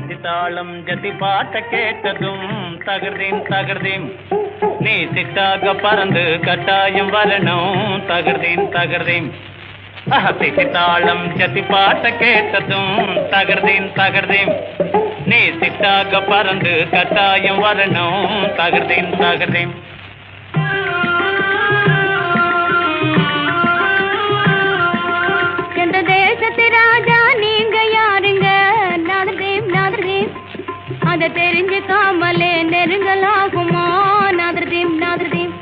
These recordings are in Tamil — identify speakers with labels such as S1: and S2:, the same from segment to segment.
S1: சிட்டாளம் ஜதி பாட்ட கேட்டதும் தகர்தீம் தகர்தீம், நீ சிட்டாக பறந்து கட்டாயம் வரணும் தகர்தீம் தகர்தீம். சிட்டாளம் ஜதி பாட்ட கேட்டதும் தகர்தீம் தகர்தீம், நீ சிட்டாக பறந்து கட்டாயம் வரணும் தகர்தீம் தகர்தீம்.
S2: எந்த தேசத்து ராஜா நீங்க யாருங்க? நாதர்தீம் நாதர்தீம், அதை தெரிஞ்சுக்காமலே நெருங்கலாகுமா? நாதர்தீம் நாதர்தீம்.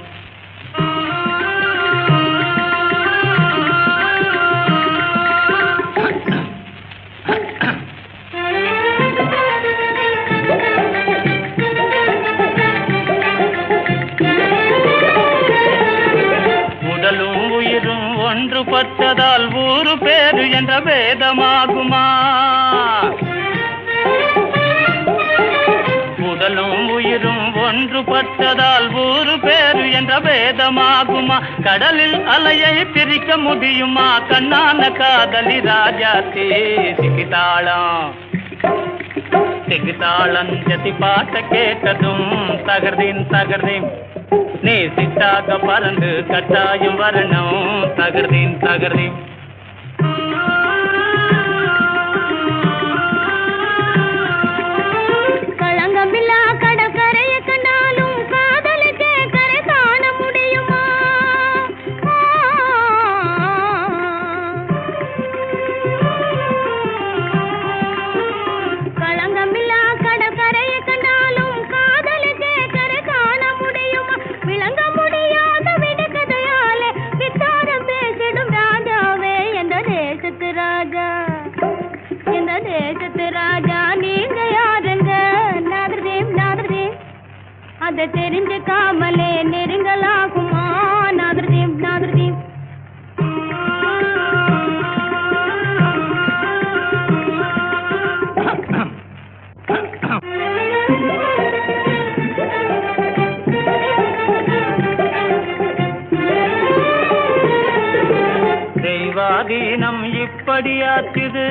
S1: உடலும் உயிரும் ஒன்று பட்டதால் ஊரு பேரு என்ற வேதமாகுமா? உடலும் உயிரும் ஒன்று பட்டதால் ஊரு பேரு என்ற வேதமாகுமா? கடலில் அலையை பிரிக்க முடியுமா? கண்ணான காதலி ராஜாத்தி சிகிதாளம் சிகிதாளம் ஜதி பாட்ட கேட்டதும் தகர்தீம் தகர்தீம், நீ சிட்டாக பறந்து கட்டாயம் வரணும் தகர்தீம் தகர்தீம்.
S2: களங்கமில்லா கடற்கரையை கண்டாலும் காதலுக்கே கரை காண முடியுமா? களங்கமில்லா கடற்கரையை கண்டாலும் காதலுக்கே கரை காண முடியுமா? விளங்க முடியாத விடுகதையாலே வித்தாரம் பேசிடும் ராஜாவே எந்த தேசத்து ராஜா, எந்த தேசத்து ராஜா நீங்க யாருங்க? நாதர்தீம் நாதர்தீம், அதை தெரிஞ்சுக்காமலே நெருங்கலாகுமா? நாதர்தீம் நாதர்தீம்.
S1: தெய்வாதீனம் இப்படியாச்சுது,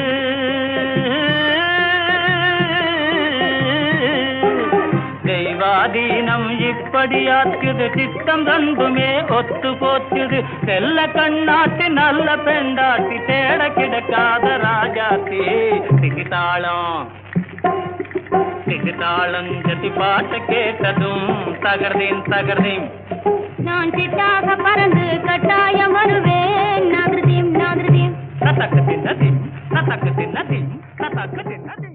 S1: தெய்வாதீனம் இப்படியாச்சுது, சித்தம் ரெண்டுமே ஒத்து போச்சுது. செல்ல கண்ணாட்டி நல்ல பெண்டாட்டி தேட கிடக்காத ராஜாத்தி சிகிதாளம் சிகிதாளம் ஜதி பாட்ட கேட்டதும் தகர்தீம் தகர்தீம்,
S2: நான் சிட்டாக பறந்து கட்டாயம் வருவேன் நாதர்தீம் நாதர்தீம்.
S1: நதக்கு தின்னதீம் நதக்கு தின்னதீம் நதக்கு தின்னதீம்.